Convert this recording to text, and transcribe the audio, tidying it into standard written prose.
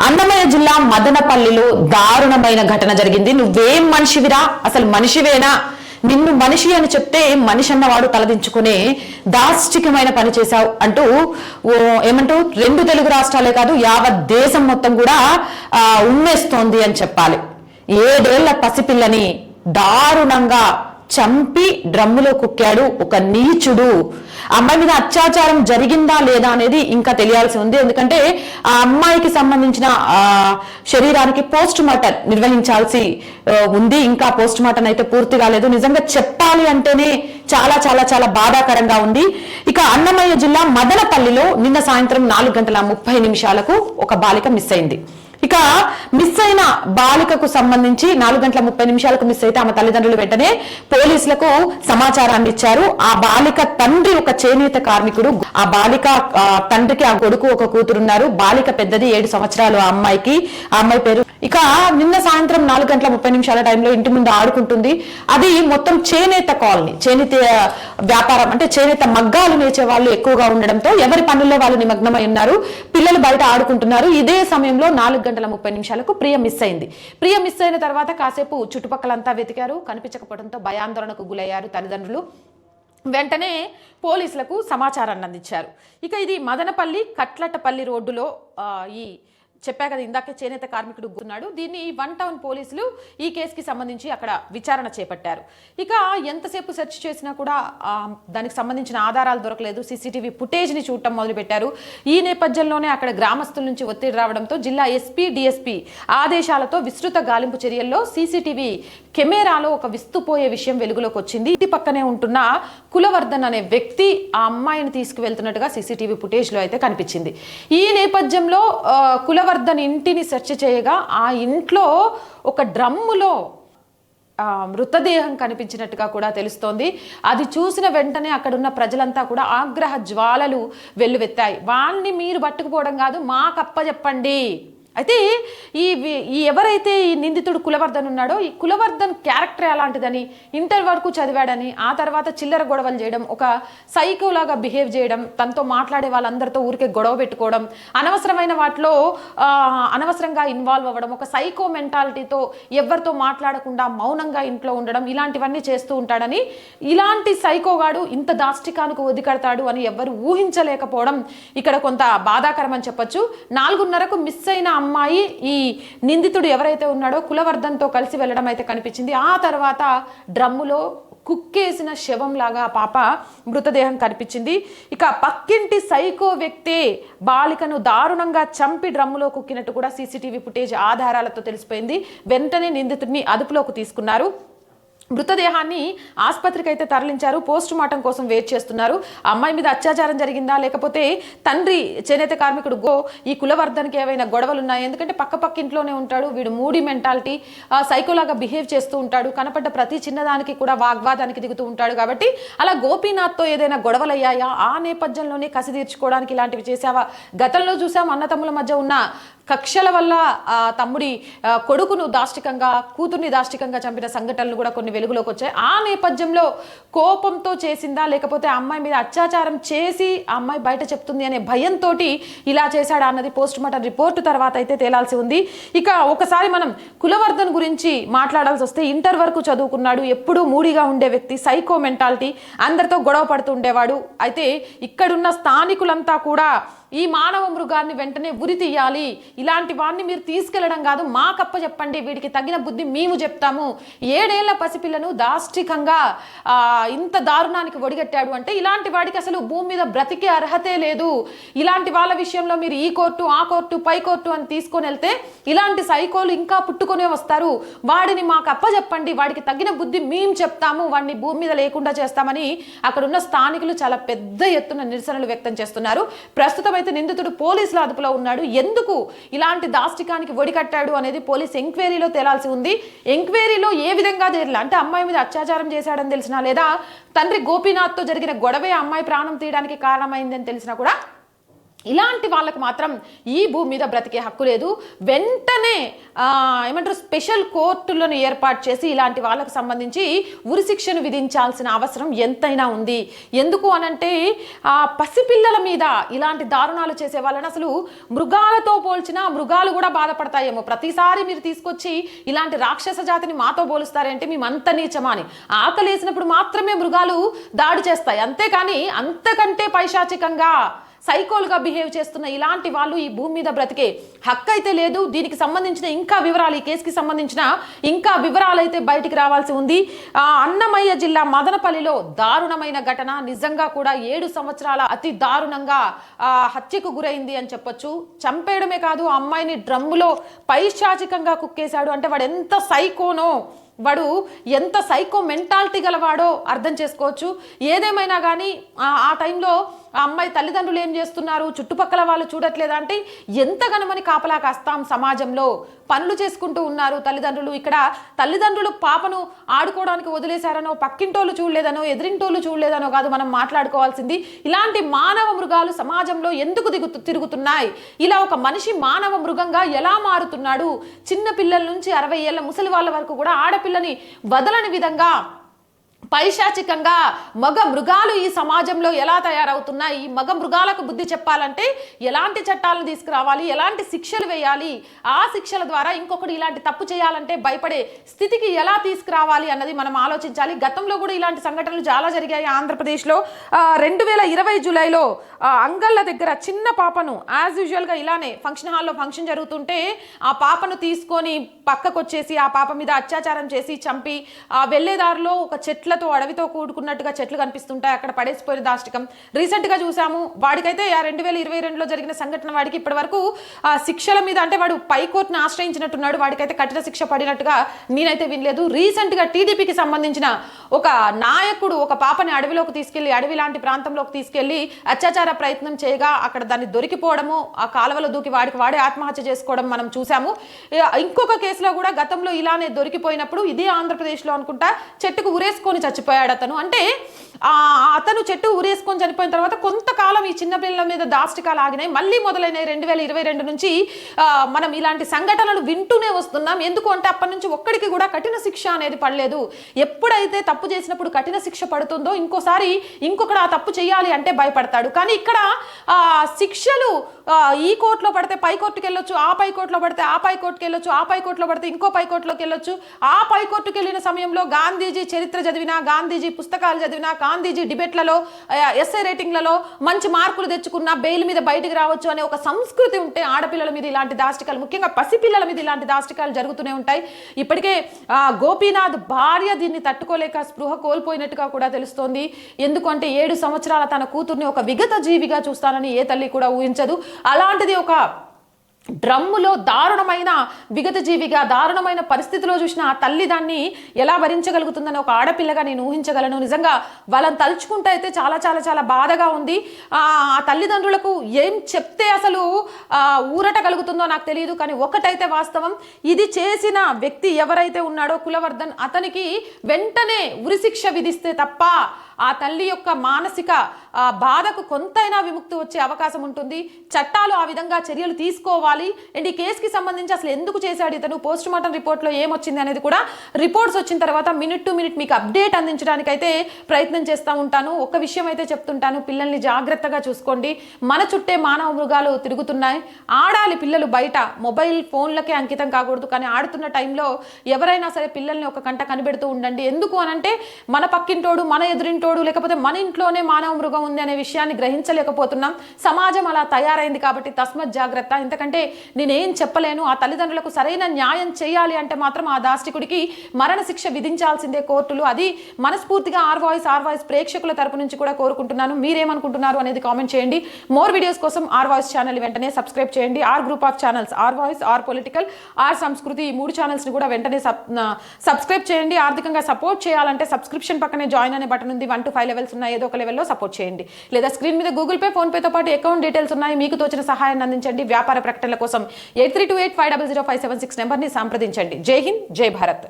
అన్నమయ్య జిల్లా మదనపల్లిలో దారుణమైన ఘటన జరిగింది. నువ్వేం మనిషివిరా, అసలు మనిషివేనా, నిన్ను మనిషి అని చెప్తే మనిషి అన్నవాడు తలదించుకునే దాష్టికమైన పని చేశావు అంటూ ఏమంటూ 2 తెలుగు రాష్ట్రాలే కాదు యావత్ దేశం మొత్తం కూడా ఉమ్మేస్తోంది అని చెప్పాలి. 7 ఏళ్ల పసిపిల్లని దారుణంగా చంపి డ్రమ్ములో కుక్కాడు ఒక నీచుడు. అమ్మాయి మీద అత్యాచారం జరిగిందా లేదా అనేది ఇంకా తెలియాల్సి ఉంది. ఎందుకంటే ఆ అమ్మాయికి సంబంధించిన శరీరానికి పోస్ట్ మార్టం నిర్వహించాల్సి ఉంది. ఇంకా పోస్ట్ మార్టం అయితే పూర్తి కాలేదు. నిజంగా చెప్పాలి అంటేనే చాలా చాలా చాలా బాధాకరంగా ఉంది. ఇక అన్నమయ్య జిల్లా మదనపల్లిలో నిన్న సాయంత్రం 4:30 ఒక బాలిక మిస్ అయింది. ఇక మిస్ అయిన బాలికకు సంబంధించి 4:30 మిస్ అయితే ఆమె తల్లిదండ్రులు వెంటనే పోలీసులకు సమాచారాన్ని ఇచ్చారు. ఆ బాలిక తండ్రి ఒక చేనేత కార్మికుడు. ఆ బాలిక తండ్రికి ఆ కొడుకు ఒక కూతురున్నారు. బాలిక పెద్దది 7 సంవత్సరాలు ఆ అమ్మాయికి. ఆ అమ్మాయి పేరు. ఇక నిన్న సాయంత్రం 4:30 టైంలో ఇంటి ముందు ఆడుకుంటుంది. అది మొత్తం చేనేత కాలనీ, చేనేత వ్యాపారం అంటే చేనేత మగ్గాలు నేర్చే వాళ్ళు ఎక్కువగా ఉండడంతో ఎవరి పనుల్లో వాళ్ళు నిమగ్నమై ఉన్నారు. పిల్లలు బయట ఆడుకుంటున్నారు. ఇదే సమయంలో 4:30 ప్రియ మిస్ అయింది. ప్రియ మిస్ అయిన తర్వాత కాసేపు చుట్టుపక్కలంతా వెతికారు. కనిపించకపోవడంతో భయాందోళనకు గురయ్యారు తల్లిదండ్రులు. వెంటనే పోలీసులకు సమాచారాన్ని అందించారు. ఇక ఇది మదనపల్లి కట్లటపల్లి రోడ్డులో ఈ చెప్పా కదా ఇందాకే చేనేత కార్మికుడు ఉన్నాడు. దీన్ని 1 టౌన్ పోలీసులు ఈ కేసుకి సంబంధించి అక్కడ విచారణ చేపట్టారు. ఇక ఎంతసేపు సెర్చ్ చేసినా కూడా దానికి సంబంధించిన ఆధారాలు దొరకలేదు. సీసీటీవీ ఫుటేజ్ని చూడటం మొదలుపెట్టారు. ఈ నేపథ్యంలోనే అక్కడ గ్రామస్తుల నుంచి ఒత్తిడి రావడంతో జిల్లా ఎస్పీ డిఎస్పీ ఆదేశాలతో విస్తృత గాలింపు చర్యల్లో సీసీటీవీ కెమెరాలో ఒక విస్తుపోయే విషయం వెలుగులోకి వచ్చింది. ఇంటి పక్కనే ఉంటున్న కులవర్ధన్ అనే వ్యక్తి ఆ అమ్మాయిని తీసుకువెళ్తున్నట్టుగా సీసీటీవీ ఫుటేజ్లో అయితే కనిపించింది. ఈ నేపథ్యంలో కులవర్ధన్ ఇంటిని సెర్చ్ చేయగా ఆ ఇంట్లో ఒక డ్రమ్ములో మృతదేహం కనిపించినట్టుగా కూడా తెలుస్తోంది. అది చూసిన వెంటనే అక్కడున్న ప్రజలంతా కూడా ఆగ్రహ జ్వాలలు వెల్లువెత్తాయి. వాళ్ళని మీరు పట్టుకుపోవడం కాదు, మాకు అప్పచెప్పండి. అయితే ఈ ఎవరైతే ఈ నిందితుడు కులవర్ధన్ ఉన్నాడో ఈ కులవర్ధన్ క్యారెక్టర్ అలాంటిదని, ఇంటర్ వరకు చదివాడని, ఆ తర్వాత చిల్లర గొడవలు చేయడం, ఒక సైకోలాగా బిహేవ్ చేయడం, తనతో మాట్లాడే వాళ్ళందరితో ఊరికే గొడవ పెట్టుకోవడం, అనవసరమైన వాటిలో అనవసరంగా ఇన్వాల్వ్ అవ్వడం, ఒక సైకో మెంటాలిటీతో ఎవరితో మాట్లాడకుండా మౌనంగా ఇంట్లో ఉండడం, ఇలాంటివన్నీ చేస్తూ ఉంటాడని, ఇలాంటి సైకోగాడు ఇంత దాష్టికానికి ఒదికడతాడు అని ఎవ్వరు ఊహించలేకపోవడం ఇక్కడ కొంత బాధాకరం అని చెప్పొచ్చు. 4:30 మిస్ అయిన అమ్మాయి ఈ నిందితుడు ఎవరైతే ఉన్నాడో కులవర్ధన్తో కలిసి వెళ్ళడం అయితే కనిపించింది. ఆ తర్వాత డ్రమ్ములో కుక్కేసిన శవం లాగా పాప మృతదేహం కనిపించింది. ఇక పక్కింటి సైకో వ్యక్తే బాలికను దారుణంగా చంపి డ్రమ్ములో కుక్కినట్టు కూడా సీసీటీవీ ఫుటేజ్ ఆధారాలతో తెలిసిపోయింది. వెంటనే నిందితుడిని అదుపులోకి తీసుకున్నారు. మృతదేహాన్ని ఆసుపత్రికి అయితే తరలించారు. పోస్ట్ మార్టం కోసం వెయిట్ చేస్తున్నారు. అమ్మాయి మీద అత్యాచారం జరిగిందా లేకపోతే తండ్రి చేనేత కార్మికుడు ఈ కులవర్ధన్కి ఏవైనా గొడవలు ఉన్నాయా? ఎందుకంటే పక్క ఇంట్లోనే ఉంటాడు. వీడు మూడీ మెంటాలిటీ, సైకోలాగా బిహేవ్ చేస్తూ ఉంటాడు. కనపడ్డ ప్రతి చిన్నదానికి కూడా వాగ్వాదానికి దిగుతూ ఉంటాడు. కాబట్టి అలా గోపీనాథ్తో ఏదైనా గొడవలు అయ్యాయా, ఆ నేపథ్యంలోనే కసి తీర్చుకోవడానికి ఇలాంటివి చేసావా? గతంలో చూసాం అన్నతమ్ముల మధ్య ఉన్న కక్షల వల్ల తమ్ముడి కొడుకును దాష్టికంగా, కూతుర్ని దాష్టికంగా చంపిన సంఘటనలు కూడా కొన్ని వెలుగులోకి వచ్చాయి. ఆ నేపథ్యంలో కోపంతో చేసిందా లేకపోతే ఆ అమ్మాయి మీద అత్యాచారం చేసి ఆ అమ్మాయి బయట చెప్తుంది అనే భయంతో ఇలా చేశాడా అన్నది పోస్ట్ మార్టం రిపోర్టు తర్వాత అయితే తేలాల్సి ఉంది. ఇక ఒకసారి మనం కులవర్ధన్ గురించి మాట్లాడాల్సి వస్తే ఇంటర్ వరకు చదువుకున్నాడు. ఎప్పుడూ మూడిగా ఉండే వ్యక్తి, సైకో మెంటాలిటీ, అందరితో గొడవ పడుతూ ఉండేవాడు. అయితే ఇక్కడున్న స్థానికులంతా కూడా ఈ మానవ మృగాన్ని వెంటనే ఉరి తీయాలి, ఇలాంటి వాడిని మీరు తీసుకెళ్లడం కాదు, మాకప్ప చెప్పండి, వీడికి తగిన బుద్ధి మేము చెప్తాము. 7 ఏళ్ల పసిపిల్లను దాష్టికంగా ఇంత దారుణానికి ఒడిగట్టాడు అంటే ఇలాంటి వాడికి అసలు భూమి మీద బ్రతికే అర్హతే లేదు. ఇలాంటి వాళ్ళ విషయంలో మీరు ఈ కోర్టు ఆ కోర్టు పై కోర్టు అని తీసుకొని వెళ్తే ఇలాంటి సైకోలు ఇంకా పుట్టుకొనే వస్తారు. వాడిని మాకు అప్ప చెప్పండి, వాడికి తగిన బుద్ధి మేము చెప్తాము, వాడిని భూమి మీద లేకుండా చేస్తామని అక్కడున్న స్థానికులు చాలా పెద్ద ఎత్తున నిరసనలు వ్యక్తం చేస్తున్నారు. ప్రస్తుతం అయితే నిందితుడు పోలీసుల అదుపులో ఉన్నాడు. ఎందుకు ఇలాంటి దాష్టికానికి ఒడికట్టాడు అనేది పోలీస్ ఎంక్వైరీలో తేలాల్సి ఉంది. ఎంక్వైరీలో ఏ విధంగా తేలిలా అంటే అమ్మాయి మీద అత్యాచారం చేశాడని తెలిసినా లేదా తండ్రి గోపీనాథ్తో జరిగిన గొడవే అమ్మాయి ప్రాణం తీయడానికి కారణమైందని తెలిసినా కూడా ఇలాంటి వాళ్ళకు మాత్రం ఈ భూమి మీద బ్రతికే హక్కు లేదు. వెంటనే ఏమంటారు స్పెషల్ కోర్టులను ఏర్పాటు చేసి ఇలాంటి వాళ్ళకు సంబంధించి ఉరిశిక్షను విధించాల్సిన అవసరం ఎంతైనా ఉంది. ఎందుకు అనంటే పసిపిల్లల మీద ఇలాంటి దారుణాలు చేసే వాళ్ళని అసలు మృగాలతో పోల్చినా మృగాలు కూడా బాధపడతాయేమో. ప్రతిసారి మీరు తీసుకొచ్చి ఇలాంటి రాక్షస జాతిని మాతో పోలుస్తారంటే మేమంత నీచమా అని. ఆకలేసినప్పుడు మాత్రమే మృగాలు దాడి చేస్తాయి, అంతేకాని అంతకంటే పైశాచికంగా సైకోల్గా బిహేవ్ చేస్తున్న ఇలాంటి వాళ్ళు ఈ భూమి మీద బ్రతికే హక్కు అయితే లేదు. దీనికి సంబంధించిన ఇంకా వివరాలు, ఈ కేసుకి సంబంధించిన ఇంకా వివరాలు అయితే బయటికి రావాల్సి ఉంది. అన్నమయ్య జిల్లా మదనపల్లిలో దారుణమైన ఘటన. నిజంగా కూడా 7 సంవత్సరాల అతి దారుణంగా హత్యకు గురైంది అని చెప్పొచ్చు. చంపేయడమే కాదు, ఆ అమ్మాయిని డ్రమ్ములో పైశాచికంగా కుక్కేశాడు. అంటే వాడు ఎంత సైకోనో, వాడు ఎంత సైకో మెంటాలిటీ గలవాడో అర్థం చేసుకోవచ్చు. ఏదేమైనా కానీ ఆ టైంలో ఆ అమ్మాయి తల్లిదండ్రులు ఏం చేస్తున్నారు, చుట్టుపక్కల వాళ్ళు చూడట్లేదా అంటే ఎంతగానమని కాపలా కాస్తాం. సమాజంలో పనులు చేసుకుంటూ ఉన్నారు తల్లిదండ్రులు. ఇక్కడ తల్లిదండ్రులు పాపను ఆడుకోవడానికి వదిలేశారనో, పక్కింటోళ్ళు చూడలేదనో, ఎదిరింటోళ్ళు చూడలేదనో కాదు మనం మాట్లాడుకోవాల్సింది. ఇలాంటి మానవ మృగాలు సమాజంలో ఎందుకు తిరుగుతున్నాయి? ఇలా ఒక మనిషి మానవ మృగంగా ఎలా మారుతున్నాడు? చిన్న పిల్లల నుంచి 60 ఏళ్ల ముసలి వాళ్ళ వరకు కూడా ఆడపిల్లని వదలని విధంగా పైశాచికంగా మగ మృగాలు ఈ సమాజంలో ఎలా తయారవుతున్నాయి? ఈ మగ మృగాలకు బుద్ధి చెప్పాలంటే ఎలాంటి చట్టాలను తీసుకురావాలి, ఎలాంటి శిక్షలు వేయాలి, ఆ శిక్షల ద్వారా ఇంకొకటి ఇలాంటి తప్పు చేయాలంటే భయపడే స్థితికి ఎలా తీసుకురావాలి అన్నది మనం ఆలోచించాలి. గతంలో కూడా ఇలాంటి సంఘటనలు చాలా జరిగాయి ఆంధ్రప్రదేశ్లో. 2020 జూలైలో అంగళ్ళ దగ్గర చిన్న పాపను యాజ్ యూజువల్గా ఇలానే ఫంక్షన్ హాల్లో ఫంక్షన్ జరుగుతుంటే ఆ పాపను తీసుకొని పక్కకు వచ్చేసి ఆ పాప మీద అత్యాచారం చేసి చంపి వెళ్ళేదారిలో ఒక చెట్లతో అడవితో కూడుకున్నట్టుగా చెట్లు కనిపిస్తుంటాయి, అక్కడ పడేసిపోయిన దాష్టికం రీసెంట్గా చూసాము. వాడికైతే 2022లో జరిగిన సంఘటన వాడికి ఇప్పటి వరకు శిక్షల మీద అంటే వాడు పైకోర్టును ఆశ్రయించినట్టున్నాడు. వాడికైతే కఠిన శిక్ష పడినట్టుగా నేనైతే వినలేదు. రీసెంట్గా టీడీపీకి సంబంధించిన ఒక నాయకుడు ఒక పాపని అడవిలోకి తీసుకెళ్లి, అడవి లాంటి ప్రాంతంలోకి తీసుకెళ్లి అత్యాచార ప్రయత్నం చేయగా అక్కడ దాన్ని దొరికిపోవడము, ఆ కాలువలో దూకి వాడే ఆత్మహత్య చేసుకోవడం మనం చూసాము. ఇంకొక కేసులో కూడా గతంలో ఇలానే దొరికిపోయినప్పుడు ఇదే ఆంధ్రప్రదేశ్లో అనుకుంటా చెట్టుకు ఉరేసుకొని చచ్చిపోయాడు అతను. అంటే అతను చెట్టు ఉరేసుకొని చనిపోయిన తర్వాత కొంతకాలం ఈ చిన్నపిల్లల మీద దాష్టికాలు ఆగినాయి, మళ్ళీ మొదలైనాయి 2022 నుంచి. మనం ఇలాంటి సంఘటనలు వింటూనే వస్తున్నాం. ఎందుకు అంటే అప్పటి నుంచి ఒక్కడికి కూడా కఠిన శిక్ష అనేది పడలేదు. ఎప్పుడైతే తప్పు చేసినప్పుడు కఠిన శిక్ష పడుతుందో ఇంకోసారి ఇంకొకడు ఆ తప్పు చేయాలి అంటే భయపడతాడు. కానీ ఇక్కడ శిక్షలు ఈ కోర్టులో పడితే పై కోర్టుకి వెళ్ళొచ్చు, ఆ పై కోర్టులో పడితే ఆ పై కోర్టుకి వెళ్ళొచ్చు, ఆ పై కోర్టులో పడితే ఇంకో పై కోర్టులోకి వెళ్ళొచ్చు. ఆ పై కోర్టుకి వెళ్ళిన సమయంలో గాంధీజీ చరిత్ర చదివినా, గాంధీజీ పుస్తకాలు చదివినా, గాంధీజీ డిబేట్లలో ఎస్ఐ రేటింగ్లలో మంచి మార్కులు తెచ్చుకున్నా బెయిల్ మీద బయటికి రావచ్చు అనే ఒక సంస్కృతి ఉంటే ఆడపిల్లల మీద ఇలాంటి దాష్టికాలు, ముఖ్యంగా పసిపిల్లల మీద ఇలాంటి దాష్టికాలు జరుగుతూనే ఉంటాయి. ఇప్పటికే గోపీనాథ్ భార్య దీన్ని తట్టుకోలేక స్పృహ కోల్పోయినట్టుగా కూడా తెలుస్తోంది. ఎందుకంటే 7 సంవత్సరాల తన కూతుర్ని ఒక విగత జీవిగా చూస్తానని ఏ తల్లి కూడా ఊహించదు. అలాంటిది ఒక డ్రమ్ములో దారుణమైన విగత జీవిగా దారుణమైన పరిస్థితిలో చూసిన ఆ తల్లి దాన్ని ఎలా భరించగలుగుతుందని ఒక ఆడపిల్లగా నేను ఊహించగలను. నిజంగా వాళ్ళని తలుచుకుంటే అయితే చాలా చాలా చాలా బాధగా ఉంది. ఆ తల్లిదండ్రులకు ఏం చెప్తే అసలు ఊరట కలుగుతుందో నాకు తెలియదు. కానీ ఒకటైతే వాస్తవం, ఇది చేసిన వ్యక్తి ఎవరైతే ఉన్నాడో కులవర్ధన్, అతనికి వెంటనే ఉరిశిక్ష విధిస్తే తప్ప ఆ తల్లి యొక్క మానసిక బాధకు కొంతైనా విముక్తి వచ్చే అవకాశం ఉంటుంది. చట్టాలు ఆ విధంగా చర్యలు తీసుకోవాలి. అండ్ ఈ కేసుకి సంబంధించి అసలు ఎందుకు చేశాడు ఇతను, పోస్ట్ మార్టం రిపోర్ట్లో ఏమొచ్చింది అనేది కూడా రిపోర్ట్స్ వచ్చిన తర్వాత మినిట్ టు మినిట్ మీకు అప్డేట్ అందించడానికైతే ప్రయత్నం చేస్తూ ఉంటాను. ఒక విషయం అయితే చెప్తుంటాను, పిల్లల్ని జాగ్రత్తగా చూసుకోండి. మన చుట్టే మానవ మృగాలు తిరుగుతున్నాయి. ఆడాలి పిల్లలు బయట, మొబైల్ ఫోన్లకే అంకితం కాకూడదు. కానీ ఆడుతున్న టైంలో ఎవరైనా సరే పిల్లల్ని ఒక కంట కనిపెడుతూ ఉండండి. ఎందుకు అనంటే మన పక్కింటోడు, మన ఎదురింటోడు, లేకపోతే మన ఇంట్లోనే మానవ మృగం ఉంది అనే విషయాన్ని గ్రహించలేకపోతున్నాం. సమాజం అలా తయారైంది కాబట్టి తస్మత్ జాగ్రత్త. ఎందుకంటే నేనేం చెప్పలేను. ఆ తల్లిదండ్రులకు సరైన న్యాయం చేయాలి అంటే మాత్రం ఆ దాష్టికుడికి మరణ శిక్ష విధించాల్సిందే కోర్టులు. అది మనస్ఫూర్తిగా ఆర్ వాయిస్ ప్రేక్షకుల తరపు నుంచి కూడా కోరుకుంటున్నాను. మీరేమనుకుంటున్నారు అనేది కామెంట్ చేయండి. మోర్ వీడియోస్ కోసం ఆర్ వాయిస్ ఛానల్ వెంటనే సబ్స్క్రైబ్ చేయండి. R group of channels, R voice, R political, R Samskriti, ఈ 3 ఛానల్స్ని కూడా వెంటనే సబ్స్క్రైబ్ చేయండి. ఆర్థికంగా సపోర్ట్ చేయాలంటే సబ్స్క్రిప్షన్ పక్కనే జాయిన్ అనే బటన్ ఉంది. 1 to 5 లెవెల్స్ ఉన్నాయి. ఏదో ఒక లెవెల్లో సపోర్ట్ చేయండి. లేదా స్క్రీన్ మీద గూగుల్ పే, ఫోన్ పేతో పాటు అకౌంట్ డీటెయిల్స్ ఉన్నాయి. మీకు తోచిన సహాయాన్ని అందించండి. వ్యాపార ప్రకటనల కోసం 8328500576 నెంబర్ని సంప్రదించండి. జై హింద్, జై భారత్.